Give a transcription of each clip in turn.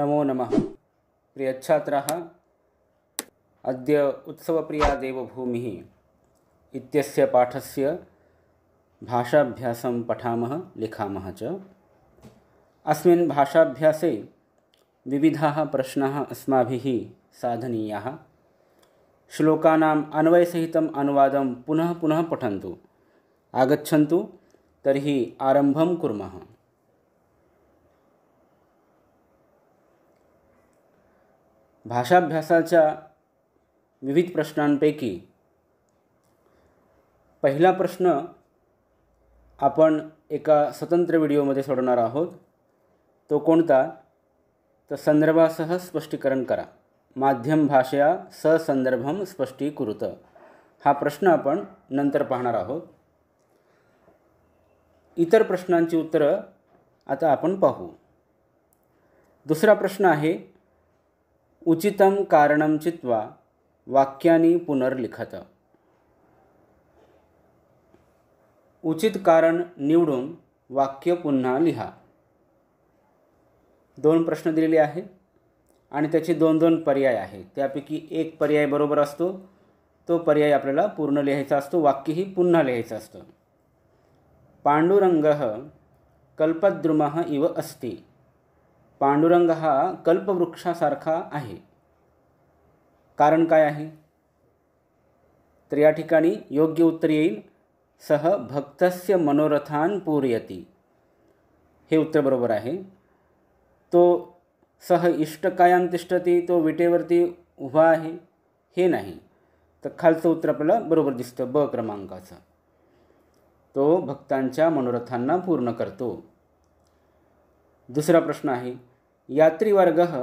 नमो नमः। प्रियच्छात्राः, अद्य उत्सवप्रिया देवभूमिः इत्यस्य पाठस्य भाषाभ्यासं पठामः लिखामः च। अस्मिन् भाषाभ्यासे विविधाः प्रश्नाः अस्माभिः साधनीयाः। श्लोकानाम् अन्वयसहितम् अनुवादं पुनः पुनः पठन्तु। आगच्छन्तु तर्हि आरम्भं कुर्मः। भाषाभ्यासाच्या विविध प्रश्नांपैकी पहिला प्रश्न आपण एका स्वतंत्र व्हिडिओमध्ये सोडवणार आहोत। तो कोणता? तर संदर्भासह स्पष्टीकरण करा। माध्यम भाषया ससंदर्भम स्पष्टीकुरुत हा प्रश्न आपण नंतर पाहणार आहोत। इतर प्रश्नांची उत्तरं आता आपण पाहू। दुसरा प्रश्न आहे, उचितं कारणं चित्वा वाक्यानि पुनर्लिखत। उचित कारण निवडून वाक्य पुन्हा लिहा। दोन प्रश्न दिलेले आहेत आणि त्याचे दोन दोन पर्याय आहेत। त्यापैकी एक पर्याय बरोबर असतो, तो पर्याय आपल्याला पूर्ण लिहायचा असतो, वाक्यही पुन्हा लिहायचं असतं। पांडुरंगः कल्पद्रुमः इव अस्ति। पांडुरंग हा कल्पवृक्षासारखा आहे। कारण काय आहे? तर या ठिकाणी योग्य उत्तर येईल, सह भक्तस्य मनोरथान पूरयति। हे उत्तर बरोबर आहे। तो सह इष्टकायां तिष्ठति, तो विटेवरती उभा आहे, हे नाही। तर खालचं उत्तर आपल्याला बरोबर दिसतं, ब क्रमांकाचं। तो भक्तांच्या मनोरथांना पूर्ण करतो। दुसरा प्रश्न आहे, यात्रीवर्गः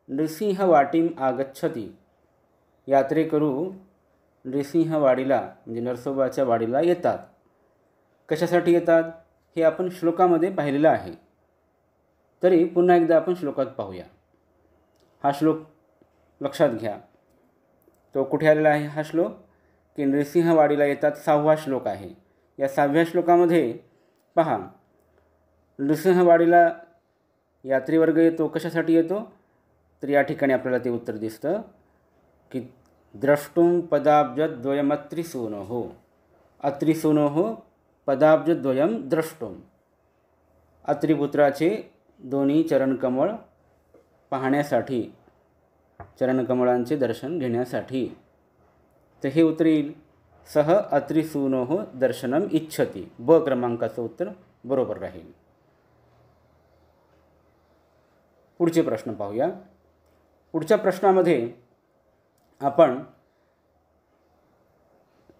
नृसिंहवाटीम आगच्छति। यात्रेकरू नृसिंहवाडीला म्हणजे नरसोबाच्या वाडीला येतात। कशासाठी येतात हे आपण श्लोकामध्ये पाहिलेलं आहे। तरी पुन्हा एकदा आपण श्लोकात पाहूया। हा श्लोक लक्षात घ्या। तो कुठे आलेला आहे हा श्लोक? की नृसिंहवाडीला येतात, 6वा श्लोक आहे। या 6व्या श्लोकामध्ये पहा, नृसिंहवाडीला यात्रीवर्ग येतो, कशासाठी येतो? तर या ठिकाणी आपल्याला ते उत्तर दिसतं की द्रष्टुम पदाब्जद्वयमत्रिसूनोः। अत्रिसूनोः पदाब्जद्वयम द्रष्टुम। अत्रिपुत्राचे दोन्ही चरणकमळ पाहण्यासाठी, चरणकमळांचे दर्शन घेण्यासाठी। तर हे उत्तर येईल, सह अत्रिसूनोः दर्शनम इच्छति। ब क्रमांकाचं उत्तर बरोबर राहील। पुढचे प्रश्न पाहूया। पुढच्या प्रश्नामध्ये आपण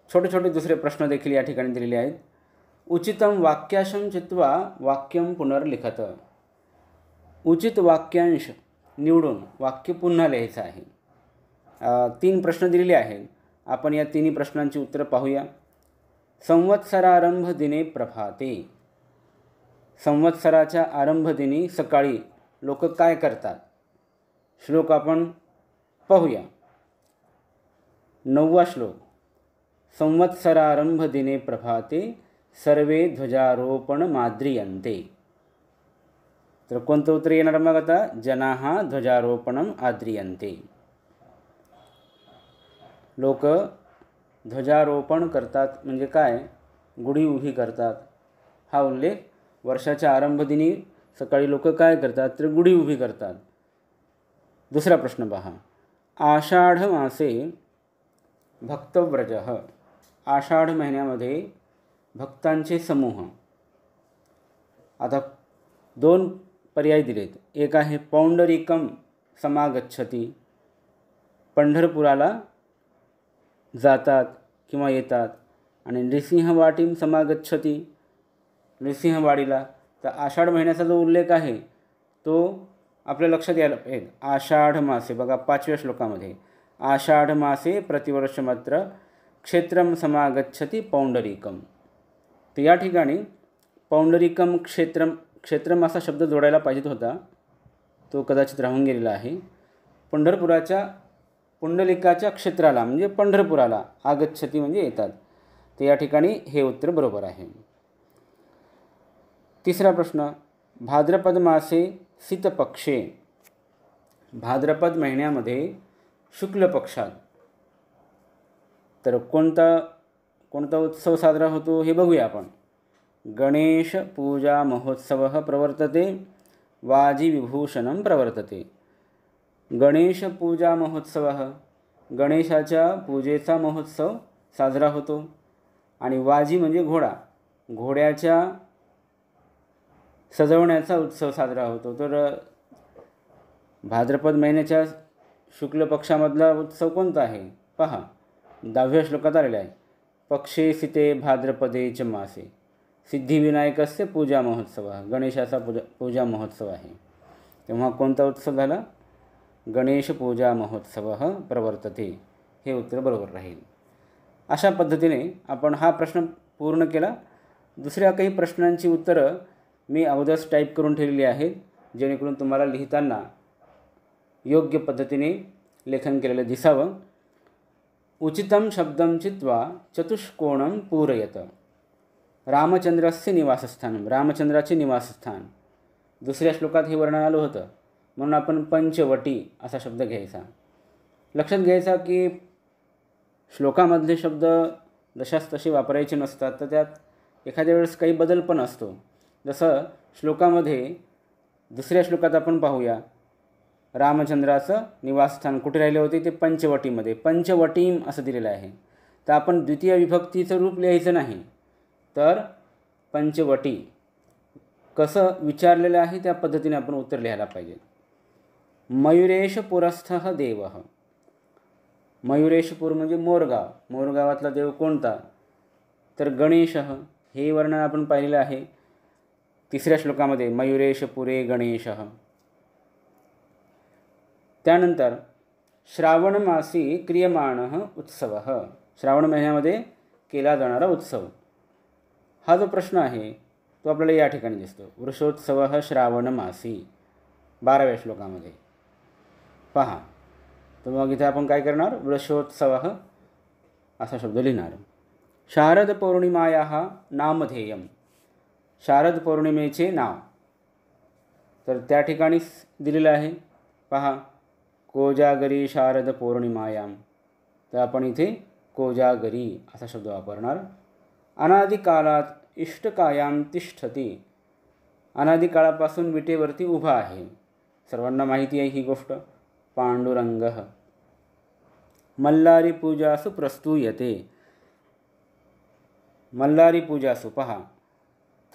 छोटे छोटे दुसरे प्रश्न देखील या ठिकाणी दिलेले आहेत। उचितं वाक्याशं चित्वा वाक्यं पुनर्लिखत। उचित वाक्यांश निवडून वाक्य पुन्हा लिहायचं आहे। 3 प्रश्न दिलेले आहेत। आपण या तिन्ही प्रश्नांची उत्तरं पाहूया। संवत्सरारंभ दिने प्रभाते। संवत्सराच्या आरंभ दिनी सकाळी लोक काय करतात? श्लोक आपण पाहूया। 9वा श्लोक, संवत्सरारंभ दिने प्रभाते सर्वे ध्वजारोपण माद्रियन्ते। तर कोणतं उत्तर येणार मग आता? जनाः ध्वजारोपणम आद्रियन्ते। लोक ध्वजारोपण करतात म्हणजे काय? गुढी उभी करतात। हा उल्लेख वर्षाच्या आरंभदिनी सकाळी लोक काय करतात? तर गुढी उभी करतात। दुसरा प्रश्न पहा, आषाढ मासे भक्तव्रजः। आषाढ महिन्यामध्ये भक्तांचे समूह। आता 2 पर्याय दिलेत। एक आहे पौंडरीकम समागच्छति, पंढरपुराला जातात किंवा येतात। आणि नृसिंहवाटीम समागच्छति, नृसिंहवाडीला। तर आषाढ महिन्याचा जो उल्लेख आहे तो आपल्या लक्षात यायला पाहिजे। आषाढ मासे बघा 5व्या श्लोकामध्ये, आषाढ मासे प्रतिवर्षमत्र क्षेत्रम समागच्छति पौंडरीकम। तर या ठिकाणी पौंडरीकम क्षेत्रम असा शब्द जोडायला पाहिजे होता, तो कदाचित राहून गेलेला आहे। पंढरपुराच्या पुंडलिकाच्या क्षेत्राला म्हणजे पंढरपुराला आगच्छति म्हणजे येतात। तर या ठिकाणी हे उत्तर बरोबर आहे। तिसरा प्रश्न, भाद्रपद मासे शीतपक्षे। भाद्रपद महिन्यामध्ये शुक्ल पक्षात तर कोणता उत्सव साजरा होतो हे बघूया आपण. गणेश पूजा महोत्सव प्रवर्तते, वाजिविभूषणं प्रवर्तते. गणेश पूजा महोत्सव, गणेशाच्या पूजेचा महोत्सव साजरा होतो. आणि वाजी म्हणजे घोडा, घोड्याच्या सजवण्याचा उत्सव साजरा होतो. तर भाद्रपद महिन्याच्या शुक्ल पक्षामधला उत्सव कोणता आहे पहा. 10व्या श्लोकात आलेला आहे. पक्षे सिते भाद्रपदे च मासे सिद्धिविनायकस्य पूजा महोत्सव, गणेशाचा पूजा महोत्सव आहे. तेव्हा कोणता उत्सव झाला? गणेश पूजा महोत्सव प्रवर्तते, हे उत्तर बरोबर राहील. अशा पद्धतीने आपण हा प्रश्न पूर्ण केला. दुसऱ्या काही प्रश्नांची उत्तरं मी अगोदरच टाईप करून ठेवलेली आहेत, जेणेकरून तुम्हाला लिहिताना योग्य पद्धतीने लेखन केलेलं दिसावं. उचितं शब्दं चित्वा चतुष्कोणं पूरयत. रामचंद्रस्य निवासस्थानं, रामचंद्राचे निवासस्थान. दुसऱ्या श्लोकात हे वर्णन आलं होतं, म्हणून आपण पंचवटी असा शब्द घ्यायचा. लक्षात घ्यायचा की श्लोकामधले शब्द जशास तसे वापरायचे नसतात, तर त्यात एखाद्या वेळेस काही बदल पण असतो. जसं श्लोकामध्ये दुसऱ्या श्लोकात आपण पाहूया, रामचंद्राचं निवासस्थान कुठे राहिले होते? ते पंचवटीमध्ये. पंचवटीम असं दिलेलं आहे. तर आपण द्वितीय विभक्तीचं रूप लिहायचं नाही, तर पंचवटी कसं विचारलेलं आहे त्या पद्धतीने आपण उत्तर लिहायला पाहिजे. मयुरेशपुरस्थः देवः, मयुरेशपूर म्हणजे मोरगाव. मोरगावातला देव कोणता? तर गणेशः. हे वर्णन आपण पाहिलेलं आहे तिसऱ्या श्लोकामध्ये, मयुरेशपुरे गणेशः. त्यानंतर श्रावण मासी क्रियमाणः उत्सवः, श्रावण महिन्यामध्ये केला जाणारा उत्सव. हा जो प्रश्न आहे तो आपल्याला या ठिकाणी दिसतो. वृषोत्सवः श्रावण मासी 12व्या श्लोकामध्ये पहा. तर मग इथे आपण काय करणार? वृषोत्सवः असा शब्द लिहिणार. शारद पौर्णिमायाः नामधेयम्, शारद पौर्णिमेचे नाव. तर त्या ठिकाणी दिलेलं आहे पहा, कोजागरी शारद पौर्णिमायां. तर आपण इथे कोजागरी असा शब्द वापरणार. अनादिकालात इष्टकायां तिष्ठती, अनादिकाळापासून विटेवरती उभा आहे. सर्वांना माहिती आहे ही गोष्ट. पांडुरंगः. मल्लारी पूजासु प्रस्तूयते, मल्लारी पूजासु पहा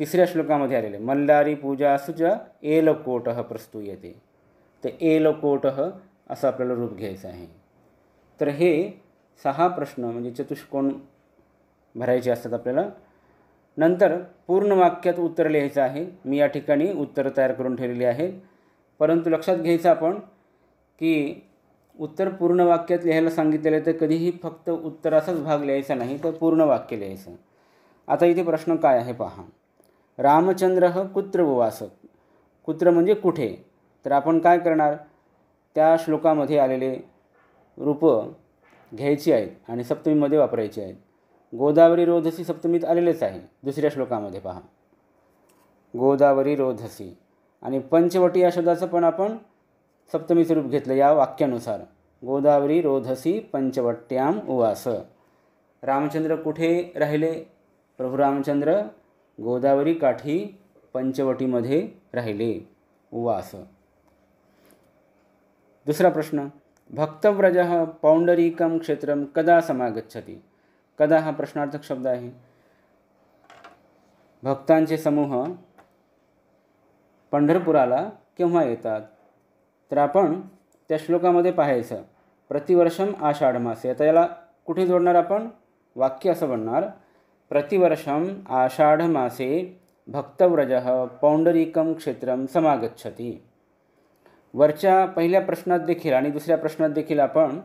तिसऱ्या श्लोकामध्ये आलेले, मल्लारी पूजासु च एलकोटः प्रस्तूयते. तर एलकोटः असं आपल्याला रूप घ्यायचं आहे. तर हे 6 प्रश्न म्हणजे चतुष्कोण भरायचे असतात आपल्याला. नंतर पूर्ण वाक्यात उत्तर लिहायचं आहे. मी या ठिकाणी उत्तर तयार करून ठेवलेली आहेत, परंतु लक्षात घ्यायचं आपण की उत्तर पूर्ण वाक्यात लिहायला सांगितलेलं तर कधीही फक्त उत्तराचाच भाग लिहायचा नाही, तर पूर्ण वाक्य लिहायचं. आता इथे प्रश्न काय आहे पहा. रामचंद्रः कुत्र उवास, कुत्र म्हणजे कुठे. तर आपण काय करणार? त्या श्लोकामध्ये आलेले रूपं घ्यायची आहेत आणि सप्तमीमध्ये वापरायची आहेत. गोदावरी रोधसी सप्तमीत आलेलेच आहे दुसऱ्या श्लोकामध्ये पहा, गोदावरी रोधसी. आणि पंचवटी या शब्दाचं पण आपण सप्तमीचं रूप घेतलं या वाक्यानुसार. गोदावरी रोधसी पंचवट्याम उवास. रामचंद्र कुठे राहिले? प्रभू रामचंद्र गोदावरी काठी पंचवटीमध्ये राहिले उवास. दुसरा प्रश्न, भक्तव्रजः पौंडरीकं क्षेत्रं कदा समागच्छति. कदा हा प्रश्नार्थक शब्द आहे. भक्तांचे समूह पंढरपुराला केव्हा येतात? तर आपण त्या श्लोकामध्ये पाहायचं, प्रतिवर्षम आषाढ मासे. आता याला कुठे जोडणार आपण? वाक्य असं बनणार, प्रतिवर्षम आषाढ मासे भक्तव्रजः पौंडरीकं क्षेत्रं समागच्छति. वरच्या पहिल्या प्रश्नात देखील आणि दुसऱ्या प्रश्नात देखील आपण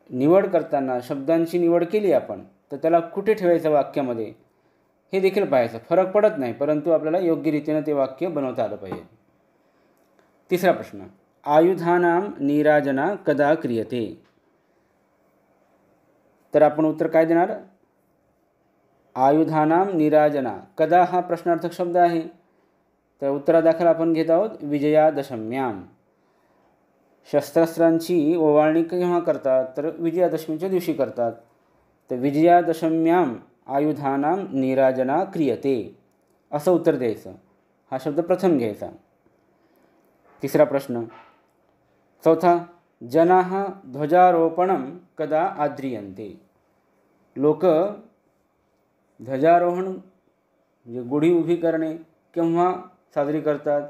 निवड करताना शब्दांची निवड केली आपण, तर त्याला कुठे ठेवायचं वाक्यामध्ये हे देखील पाहायचं. फरक पडत नाही, परंतु आपल्याला योग्य रीतीने ते वाक्य बनवता आलं पाहिजे. तिसरा प्रश्न, आयुधानां नीराजना कदा क्रियते. तर आपण उत्तर काय देणार? आयुधानां नीराजना. कदा हा प्रश्नार्थक शब्द आहे, तर उत्तरादाखल आपण घेत आहोत विजयादशम्याम. शस्त्रास्त्रांची ओवाळणी केव्हा करतात, तर विजयादशमीच्या दिवशी करतात. तर विजयादशम्याम आयुधानां नीराजना क्रियते असं उत्तर द्यायचं. हा शब्द प्रथम घ्यायचा. तिसरा प्रश्न. चौथा. जनाः ध्वजारोपणं कदा आद्रियन्ते. लोक ध्वजारोहण म्हणजे गुढी उभी करणे केव्हा साजरी करतात,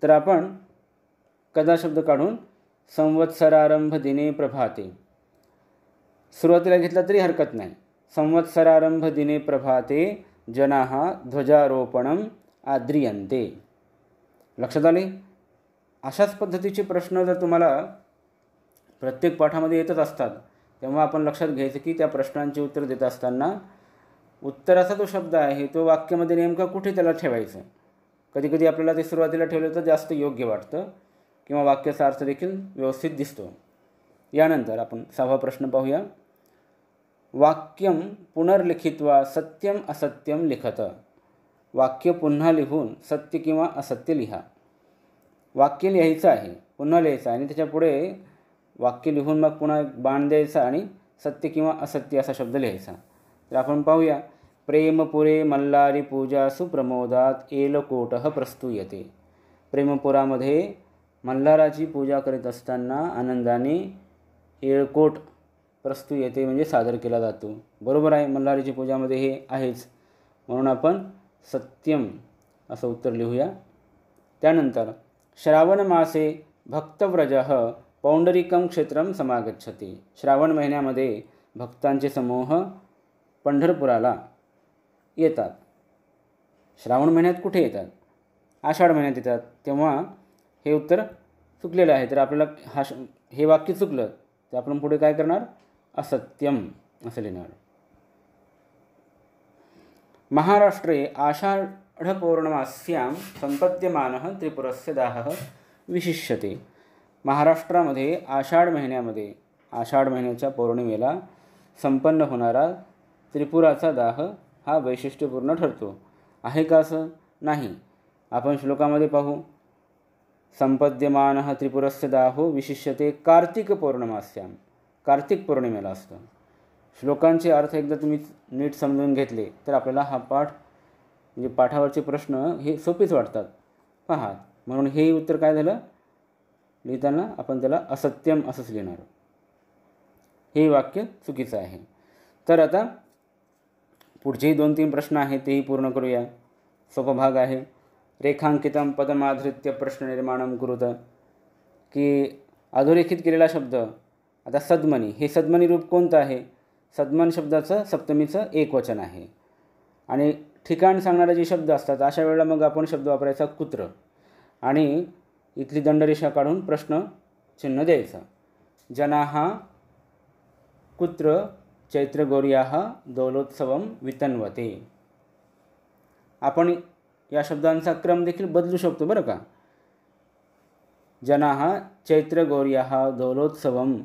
तर आपण कदा शब्द काढून संवत्सरारंभ दिने प्रभाते सुरुवातीला घेतला तरी हरकत नाही. संवत्सरारंभ दिने प्रभाते जनाः ध्वजारोपणं आद्रियन्ते. लक्षात आले. अशाच पद्धतीचे प्रश्न जर तुम्हाला प्रत्येक पाठामध्ये येतच असतात, तेव्हा आपण लक्षात घ्यायचं की त्या प्रश्नांची उत्तर देत असताना उत्तराचा जो शब्द आहे तो वाक्यामध्ये नेमका कुठे त्याला ठेवायचं. कधी कधी आपल्याला ते सुरुवातीला ठेवलं तर जास्त योग्य वाटतं किंवा वाक्याचा अर्थ देखील व्यवस्थित दिसतो. यानंतर आपण 6वा प्रश्न पाहूया. वाक्यम पुनर्लिखित्वा सत्यम असत्यम लिखत. वाक्य पुन्हा लिहून सत्य किंवा असत्य लिहा. वाक्य लिहायचं आहे, पुन्हा लिहायचं आणि त्याच्यापुढे वाक्य लिहून मग पुन्हा बाण द्यायचा आणि सत्य किंवा असत्य असा शब्द लिहायचा. तर आपण पाहूया. प्रेमपुरे मल्लारी पूजा सुप्रमोदात एलकोटः प्रस्तूयते. प्रेमपुरामध्ये मल्हाराची पूजा करीत असताना आनंदाने एळकोट प्रस्तूयते म्हणजे सादर केला जातो. बरोबर आहे, मल्हारीची पूजामध्ये हे आहेच, म्हणून आपण सत्यम असं उत्तर लिहूया. त्यानंतर श्रावण मासे भक्तव्रजः पौंडरिकं क्षेत्रं समागच्छति. श्रावण महिन्यामध्ये भक्तांचे समूह पंढरपुराला येतात. श्रावण महिन्यात कुठे येतात? आषाढ महिन्यात येतात. तेव्हा हे उत्तर चुकलेलं आहे. तर आपल्याला हे वाक्य चुकलं तर आपण पुढे काय करणार? असत्यम असं लिहिणार. महाराष्ट्रे आषाढपौर्णमास्यां संपद्यमानः त्रिपुरस्य दाहः विशिष्यते. महाराष्ट्रामध्ये आषाढ महिन्याच्या पौर्णिमेला संपन्न होणारा त्रिपुराचा दाह हा वैशिष्ट्यपूर्ण ठरतो. आहे का असं? नाही. आपण श्लोकामध्ये पाहू. संपद्यमानः त्रिपुरस्य दाहो विशिष्यते कार्तिक पौर्णमास्यां. कार्तिक पौर्णिमेला असतं. श्लोकांचे अर्थ एकदा तुम्ही नीट समजून घेतले तर आपल्याला हा पाठ म्हणजे पाठावरचे प्रश्न हे सोपेच वाटतात. पहा, म्हणून हे उत्तर काय झालं? लिहिताना आपण त्याला असत्यम असंच लिहिणार. हे वाक्य चुकीचं आहे. तर आता पुढचेही 2-3 प्रश्न आहेत तेही पूर्ण करूया. सोपा भाग आहे. रेखांकितं पदमाधृत्य प्रश्न निर्माणं कुरुत. की अधोरेखित केलेला शब्द. आता सद्मनी, हे सद्मनी रूप कोणतं आहे? सद्मन शब्दाचं सप्तमीचं एकवचन आहे. आणि ठिकाण सांगणारे जे शब्द असतात अशा वेळेला मग आपण शब्द वापरायचा कुत्र आणि इथली दंडरेषा काढून प्रश्न चिन्ह द्यायचं. जनाः कुत्र चैत्रगौर्याः दौलोत्सवं वितन्वते. आपण या शब्दांचा क्रम देखील बदलू शकतो बरं का. जनाः चैत्रगौर्याः दौलोत्सवं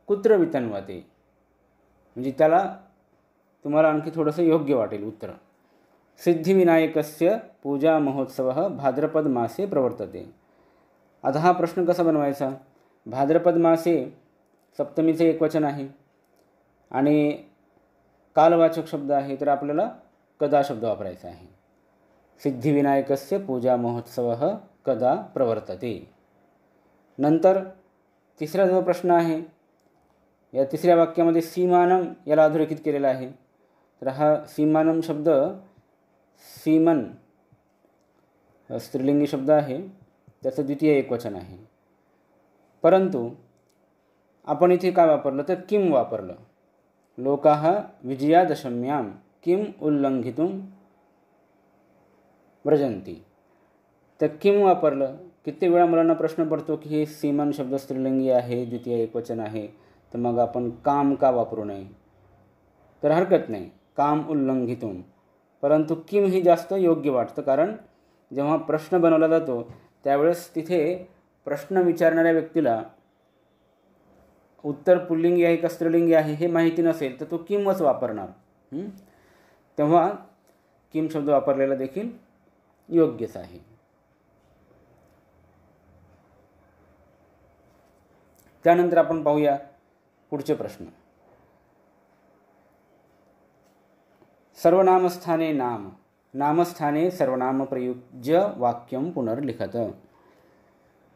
कुत्र वितन्वते म्हणजे त्याला तुम्हाला आणखी थोडंसं योग्य वाटेल उत्तर. सिद्धिविनायकस्य पूजा महोत्सवः भाद्रपद मासे प्रवर्तते. आता हा प्रश्न कसा बनवायचा? भाद्रपद मासे सप्तमीचे एकवचन आहे आणि कालवाचक शब्द आहे, तर आपल्याला कदा शब्द वापरायचा आहे. सिद्धिविनायकस्य पूजा महोत्सवः कदा प्रवर्तते. नंतर तिसरा जो प्रश्न आहे, या तिसऱ्या वाक्यामध्ये सीमानम याला अधोरेखित केलेला आहे. तर हा सीमानम शब्द सीमन स्त्रीलिंगी शब्द आहे, त्याचं द्वितीय एकवचन आहे. परंतु आपण इथे काय वापरलं तर किम वापरलं. लोकाः विजयादशम्यां किम उल्लंघितुं व्रजन्ति. तर किम वापरलं. कित्येक वेळा मुलांना प्रश्न पडतो की हे सीमन शब्द स्त्रीलिंगी आहे, द्वितीय एकवचन आहे, तर मग आपण काम का वापरू नये? तर हरकत नाही, काम उल्लंघितुं. परंतु किम ही जास्त योग्य वाटतं, कारण जेव्हा प्रश्न बनवला जातो त्यावेळेस तिथे प्रश्न विचारणाऱ्या व्यक्तीला उत्तर पुल्लिंगी आहे का स्त्रीलिंगी आहे हे माहिती नसेल तर तो किमच वापरणार. तेव्हा किम शब्द वापरलेला देखील योग्यच आहे. त्यानंतर आपण पाहूया पुढचे प्रश्न. सर्वनामस्थाने नाम, नामस्थाने सर्वनाम प्रयुज्य वाक्यम पुनर्लिखत.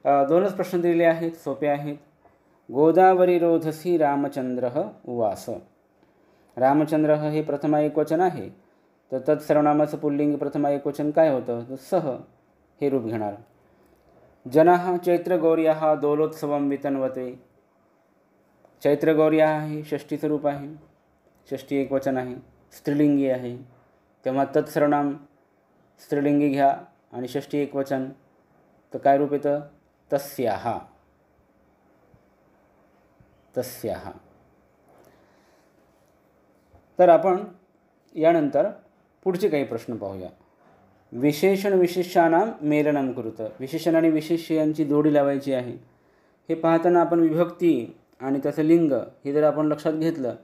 दोनच प्रश्न दिलेले आहेत, सोपे आहेत. गोदावरी रोधसी रामचंद्र उवास. रामचंद्र हे प्रथमा एकवचन आहे, तर तत्सर्वनामाचं पुल्लिंग प्रथमा एकवचन काय होतं, तर सह हे रूप घेणार. जनाः चैत्रगौर्याः दोलोत्सवं वितन्वते. चैत्रगौर्याः हे षष्ठीचं रूप आहे, षष्ठी एकवचन आहे, स्त्रीलिंगी आहे, तेव्हा तत्सर्वनाम स्त्रीलिंगी घ्या आणि षष्ठी एकवचन, तर काय रूप येतं, तस्याः. तस्याः. तर आपण यानंतर पुढचे काही प्रश्न पाहूया. विशेषण विशेषानां मेलनं कुरुत. विशेषण आणि विशेष्य यांची जोडी लावायची आहे. हे पाहताना आपण विभक्ती आणि त्याचं लिंग हे जर आपण लक्षात घेतलं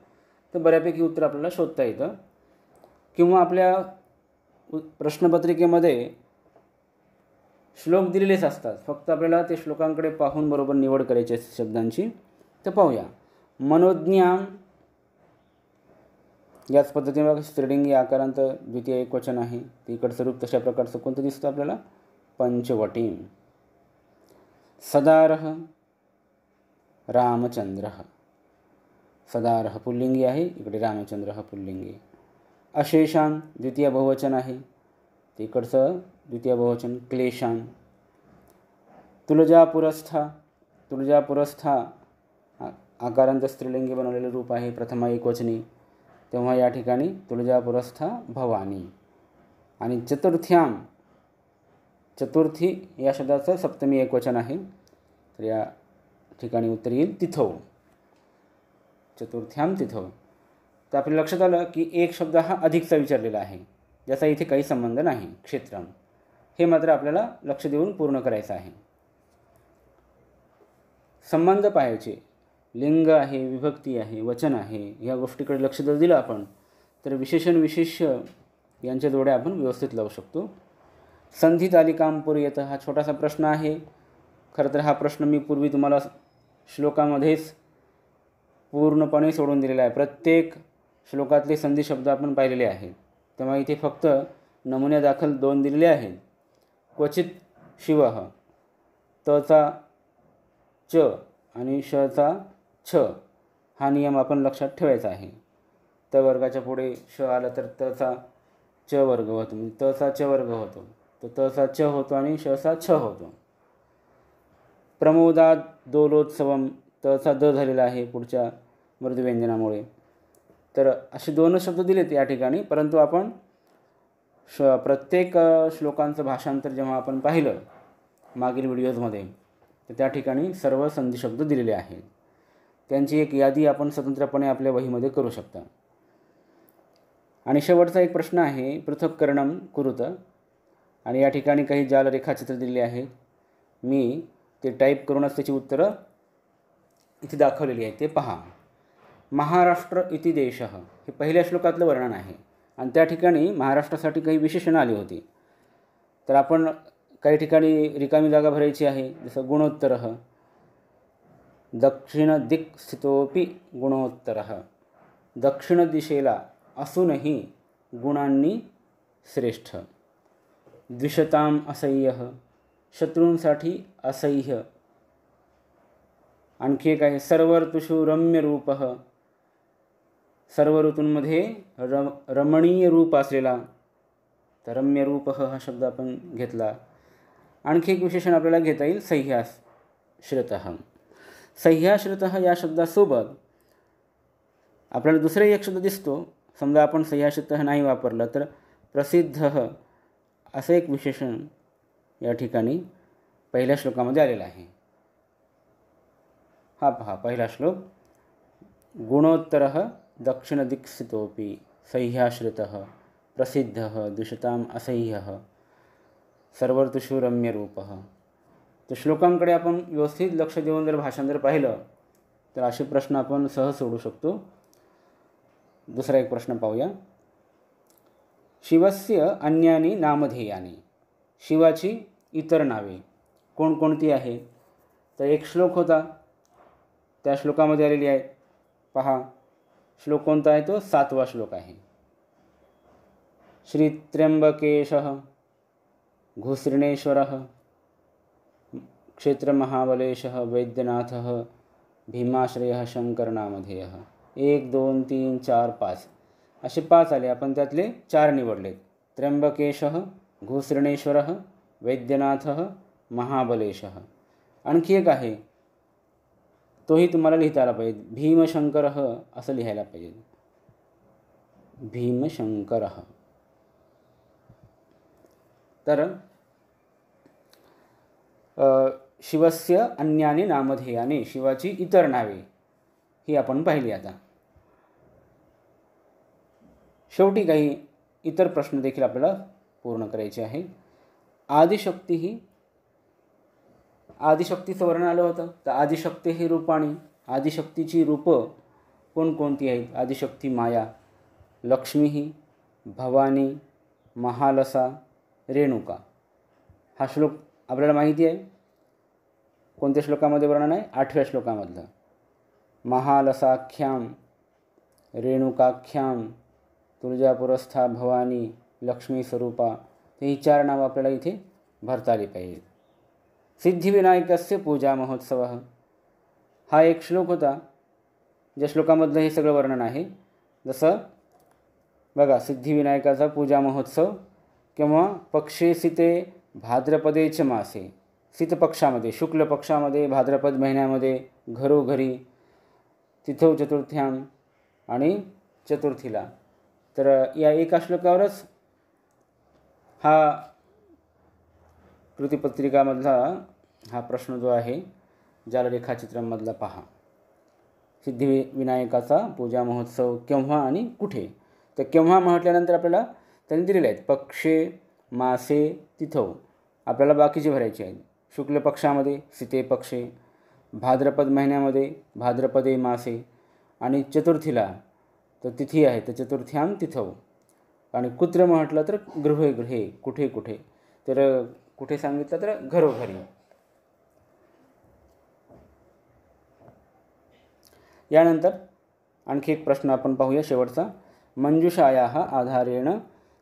तर बऱ्यापैकी उत्तर आपल्याला शोधता येतं. किंवा आपल्या प्रश्नपत्रिकेमध्ये श्लोक दिलेलेच असतात, फक्त आपल्याला ते श्लोकांकडे पाहून बरोबर निवड करायची असते शब्दांची. तर पाहूया. मनोज्ञां, याच पद्धतीने स्त्रीलिंगी आकारांत द्वितीय एकवचन आहे, तिकडचं रूप तशा प्रकारचं कोणतं दिसतं आपल्याला, पंचवटीं. सदारः रामचंद्रः. सदारः पुल्लिंगी आहे, इकडे रामचंद्रः पुल्लिंगी. अशेषां द्वितीय बहुवचन आहे, तिकडचं द्वितीय बहुवचन क्लेशां. तुळजापुरस्था, तुळजापुरस्था आकारांत स्त्रीलिंगी बनवलेलं रूप आहे प्रथमा एकवचनी, तेव्हा या ठिकाणी तुळजापुरस्था भवानी. आणि चतुर्थ्यां, चतुर्थी या शब्दाचं सप्तमी एकवचन आहे, तर या ठिकाणी उत्तर येईल तिथौ. चतुर्थ्यां तिथौ. तर आपल्या लक्षात आलं की एक शब्द हा अधिकचा विचारलेला आहे, ज्याचा इथे काही संबंध नाही, क्षेत्रम. हे मात्र आपल्याला लक्ष देऊन पूर्ण करायचं आहे. संबंध पाहायचे, लिंग आहे, विभक्ती आहे, वचन आहे, ह्या गोष्टीकडे लक्ष जर दिलं आपण तर विशेषण विशेष्य यांच्या जोड्या आपण व्यवस्थित लावू शकतो. संधी तालिकां पूरयत हा छोटासा प्रश्न आहे. खरं तर हा प्रश्न मी पूर्वी तुम्हाला श्लोकामध्येच पूर्णपणे सोडून दिलेला आहे. प्रत्येक श्लोकातले संधी शब्द आपण पाहिलेले आहेत, तेव्हा इथे फक्त नमुन्यादाखल 2 दिलेले आहेत. क्वचित शिवः, तचा च आणि शचा छ हा नियम आपण लक्षात ठेवायचा आहे. त वर्गाच्या पुढे श आलं तर तचा च वर्ग होतो, म्हणजे तचा च वर्ग होतो, तर तचा च होतो आणि शचा छ होतो. प्रमोदात दोलोत्सवम, तचा द झालेला आहे पुढच्या मृदुव्यंजनामुळे. तर असे 2 शब्द दिलेत या ठिकाणी, परंतु आपण प्रत्येक श्लोकांचं भाषांतर जेव्हा आपण पाहिलं मागील व्हिडिओजमध्ये, तर त्या ठिकाणी सर्व संधी शब्द दिलेले आहेत. त्यांची एक यादी आपण स्वतंत्रपणे आपल्या वहीमध्ये करू शकता. आणि शेवटचा एक प्रश्न आहे, पृथक्करणं कुरुत. आणि या ठिकाणी काही जाल रेखाचित्र दिलेली आहेत. मी ते टाईप करूनच त्याची उत्तरं इथे दाखवलेली आहेत, ते पहा. महाराष्ट्र इति देशः हे पहिल्या श्लोकातलं वर्णन आहे, आणि त्या ठिकाणी महाराष्ट्रासाठी काही विशेषणं आली होती. तर आपण काही ठिकाणी रिकामी जागा भरायची आहे, जसं गुणोत्तरः, दक्षिण दिक् स्थितोपि गुणोत्तरः. दक्षिण दिशेला असूनही गुणांनी श्रेष्ठ. द्विषतां असह्यः, शत्रूंसाठी असह्य. आणखी एक आहे, सर्व ऋतुषु रम्य रूपः, सर्व ऋतूंमध्ये रमणीय रूप असलेला. तर रम्य रूपः हा शब्द आपण घेतला. आणखी एक विशेषण आपल्याला घेता येईल, सह्याश्रितः. सह्याश्रितः या शब्दासोबत आपल्याला दुसराही एक शब्द दिसतो. समजा आपण सह्याश्रितः नाही वापरलं तर प्रसिद्धः असं एक विशेषण या ठिकाणी पहिल्या श्लोकामध्ये आलेलं आहे. हा पहा, पहिला श्लोक. गुणोत्तरः दक्षिण दिक्स्थितोपि सह्याश्रितः प्रसिद्धः द्विषताम् असह्यः सर्व ऋतुषु रम्य रूपः. तर श्लोकांकडे आपण व्यवस्थित लक्ष देऊन जर भाषांतर पाहिलं तर असे प्रश्न आपण सहज सोडू शकतो. दुसरा एक प्रश्न पाहूया. शिवस्य अन्यानी नामधेयानी. शिवाची इतर नावे कोणकोणती आहे? तर एक श्लोक होता, त्या श्लोकामध्ये आलेली आहेत. पहा, श्लोक कोणता आहे तो? 7वा श्लोक आहे. श्री त्र्यंबकेशः घुसृणेश्वरः क्षेत्रमहाबलेशः वैद्यनाथः भीमाश्रयः शंकरनामधेयः. 1 2 3 4 5 असे 5 आले. आपण त्यातले 4 निवडलेत. त्र्यंबकेशः घुसृणेश्वरः वैद्यनाथः महाबलेशः. आणखी एक आहे, तोही तुम्हाला लिहिता आला पाहिजे. भीमशंकरः असं लिहायला पाहिजे. भीमशंकरः. तर शिवस्य अन्यानी नामधेयाने, शिवाची इतर नावे ही आपण पाहिली. आता शेवटी काही इतर प्रश्न देखील आपल्याला पूर्ण करायचे आहे. आदिशक्तीचं वर्णन आलं होतं. तर आदिशक्ती ही रूपाणी, आदिशक्तीची रूपं कोणकोणती आहेत? आदिशक्ती माया, लक्ष्मी, भवानी, महालसा, रेणुका. हा श्लोक आपल्याला माहिती आहे. कोणत्या श्लोकामध्ये वर्णन आहे? 8व्या श्लोकामधलं. महालसाख्याम रेणुकाख्याम तुळजापुरस्था भवानी लक्ष्मी स्वरूपा. ही 4 नावं आपल्याला इथे भरता आली पाहिजेत. सिद्धिविनायकस्य पूजा महोत्सव हा एक श्लोक होता, ज्या श्लोकामधलं हे सगळं वर्णन आहे. जसं बघा, सिद्धिविनायकाचा पूजा महोत्सव किंवा पक्षे सिते भाद्रपदे च मासे. शीत पक्षामध्ये, शुक्ल पक्षामध्ये, भाद्रपद महिन्यामध्ये, घरोघरी, तिथो चतुर्थ्याम आणि चतुर्थीला. तर या एका श्लोकावरच हा कृतीपत्रिकामधला हा प्रश्न जो आहे जालरेखाचित्रांमधला पहा. सिद्धिविनायकाचा पूजा महोत्सव केव्हा आणि कुठे? तर केव्हा म्हटल्यानंतर आपल्याला त्यांनी दिलेले आहेत पक्षे, मासे, तिथो. आपल्याला बाकीचे भरायचे आहेत. शुक्ल पक्षामध्ये सीते पक्षे, भाद्रपद महिन्यामध्ये भाद्रपदे मासे, आणि चतुर्थीला तर तिथी आहे तर चतुर्थ्याम तिथो. आणि कुत्र म्हटलं तर गृहे गृहे, कुठे कुठे. तर कुठे सांगितलं तर घरोघरी. यानंतर आणखी एक प्रश्न आपण पाहूया शेवटचा. मंजुषायाः आधारेण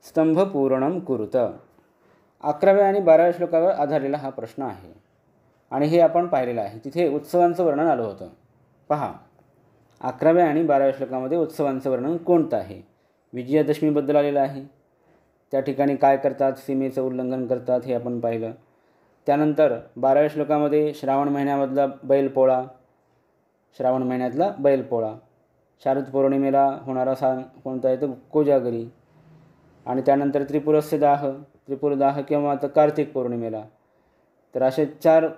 स्तंभपूरणं कुरुत. 11व्या आणि 12व्या श्लोकावर आधारलेला हा प्रश्न आहे आणि हे आपण पाहिलेलं आहे. तिथे उत्सवांचं वर्णन आलं होतं. पहा, 11व्या आणि 12व्या श्लोकामध्ये उत्सवांचं वर्णन कोणतं आहे? विजयादशमीबद्दल आलेलं आहे. त्या ठिकाणी काय करतात? सीमेचं उल्लंघन करतात, हे आपण पाहिलं. त्यानंतर 12व्या श्लोकामध्ये श्रावण महिन्यामधला बैलपोळा, श्रावण महिन्यातला बैलपोळा. शारद पौर्णिमेला होणारा सण कोणता आहे? तो कोजागरी. आणि त्यानंतर त्रिपुरस्य दाह, त्रिपुरदाह केव्हा? तर कार्तिक पौर्णिमेला. तर असे 4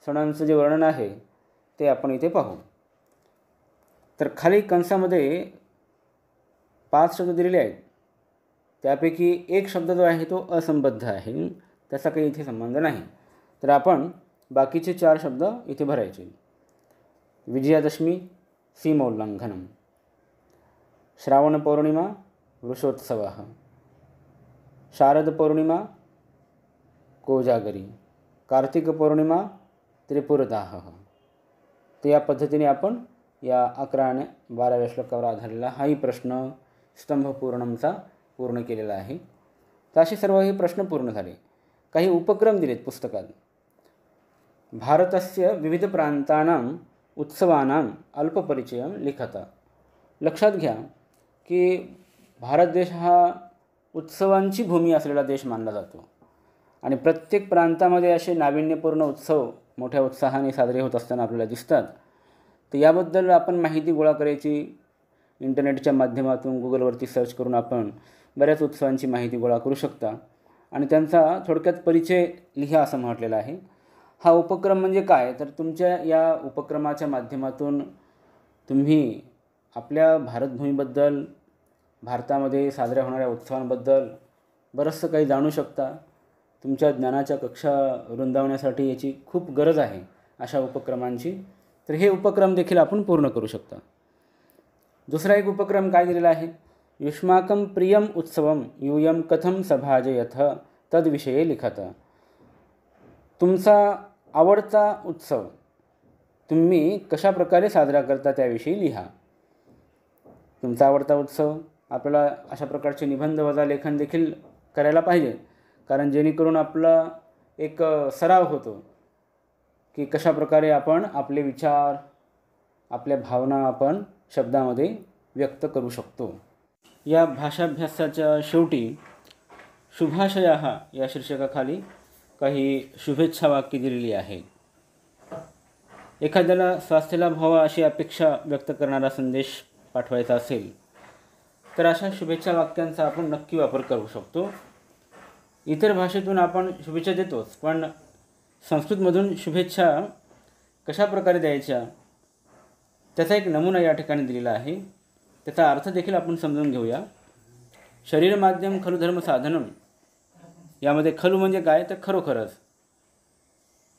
सणांचं जे वर्णन आहे ते आपण इथे पाहू. तर खाली कंसामध्ये 5 शब्द दिलेले आहेत. त्यापैकी एक शब्द जो आहे तो असंबद्ध आहे, त्याचा काही इथे संबंध नाही. तर आपण बाकीचे 4 शब्द इथे भरायचे. विजयादशमी सीमोल्लंघनम, श्रावण पौर्णिमा वृषोत्सवः, शारद पौर्णिमा कोजागरी, कार्तिक पौर्णिमा त्रिपुरदाह. तर या पद्धतीने आपण या 11 आणि 12व्या श्लोकावर आधारलेला हाही प्रश्न स्तंभपूरणमचा पूर्ण केलेला आहे. तर असे सर्व हे प्रश्न पूर्ण झाले. काही उपक्रम दिलेत पुस्तकात. भारतस्य विविध प्रांतानां उत्सवानां अल्पपरिचयं लिखत. लक्षात घ्या की भारत देश हा उत्सवांची भूमी असलेला देश मानला जातो आणि प्रत्येक प्रांतामध्ये असे नाविन्यपूर्ण उत्सव मोठ्या उत्साहाने साजरे होत असताना आपल्याला दिसतात. तर याबद्दल आपण माहिती गोळा करायची. इंटरनेटच्या माध्यमातून गुगलवरती सर्च करून आपण बऱ्याच उत्सवांची माहिती गोळा करू शकता आणि त्यांचा थोडक्यात परिचय लिहा असं म्हटलेलं आहे. हा उपक्रम म्हणजे काय? तर तुमच्या या उपक्रमाच्या माध्यमातून तुम्ही आपल्या भारतभूमीबद्दल, भारतामध्ये साजऱ्या होणाऱ्या उत्सवांबद्दल बरंचसं काही जाणू शकता. तुमच्या ज्ञानाच्या कक्षा रुंदावण्यासाठी याची खूप गरज आहे अशा उपक्रमांची. तर हे उपक्रम देखील आपण पूर्ण करू शकता. दुसरा एक उपक्रम काय दिलेला आहे? युष्माकं प्रियम उत्सवम यूयम कथम सभाजयथ तद्विषये लिखत. तुमचा आवडता उत्सव, तुम्ही कशा प्रकारे साजरा करता त्याविषयी लिहा. तुमचा आवडता उत्सव. आपल्याला अशा प्रकारचे निबंध वजा लेखन देखील करायला पाहिजे, कारण जेणेकरून आपला एक सराव होतो की कशा प्रकारे आपण आपले विचार, आपल्या भावना आपण शब्दामध्ये व्यक्त करू शकतो. या भाषाभ्यासाच्या शेवटी शुभाशयाः या शीर्षकाखाली काही शुभेच्छा वाक्ये दिलेली आहेत. एखाद्याला स्वास्थ्य लाभ व्हावा अशी अपेक्षा व्यक्त करणारा संदेश पाठवायचा असेल तर अशा शुभेच्छा वाक्यांचा आपण नक्की वापर करू शकतो. इतर भाषेतून आपण शुभेच्छा देतोच, पण संस्कृतमधून शुभेच्छा कशा प्रकारे द्यायच्या त्याचा एक नमुना या ठिकाणी दिलेला आहे. त्याचा अर्थ देखील आपण समजून घेऊया. शरीर माध्यम खलु धर्म साधनम. यामध्ये खलु म्हणजे काय तर खरोखरच.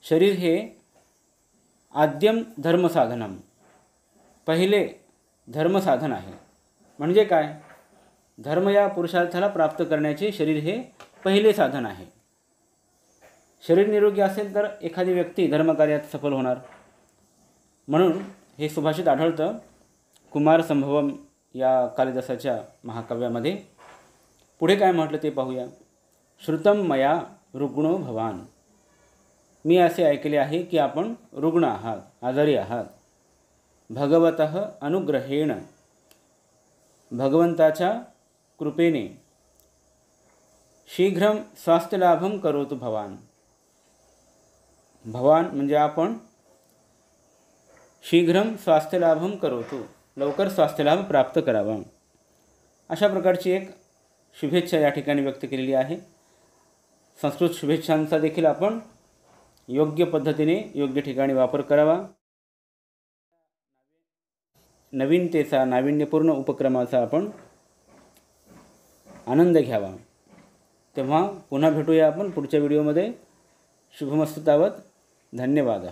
शरीर हे आद्यम धर्मसाधनम, पहिले धर्मसाधन आहे. म्हणजे काय? धर्म या पुरुषार्थाला प्राप्त करण्याचे शरीर हे पहिले साधन आहे. शरीर निरोगी असेल तर एखादी व्यक्ती धर्मकार्यात सफल होणार. म्हणून हे सुभाषित आढळतं कुमार संभवम या कालिदासाच्या महाकाव्यामध्ये. पुढे काय म्हटलं ते पाहूया. श्रुतम मया रुग्णो भवान. मी असे ऐकले आहे की आपण रुग्ण आहात, आजारी आहात. भगवतः अनुग्रहेण. भगवंताच्या कृपेने. शीघ्रम स्वास्थ्यलाभम करोतु भवान. भवान म्हणजे आपण. शीघ्रम स्वास्थ्यलाभम करोतु. लवकर स्वास्थ्यलाभ प्राप्त करावा. अशा प्रकारची एक शुभेच्छा या ठिकाणी व्यक्त केलेली आहे. संस्कृत शुभेच्छांचा देखील आपण योग्य पद्धतीने योग्य ठिकाणी वापर करावा. नवीनतेचा, नाविन्यपूर्ण उपक्रमाचा आपण आनंद घ्यावा. तेव्हा पुन्हा भेटूया आपण पुढच्या व्हिडिओमध्ये. शुभमस्तु तावत. धन्यवाद.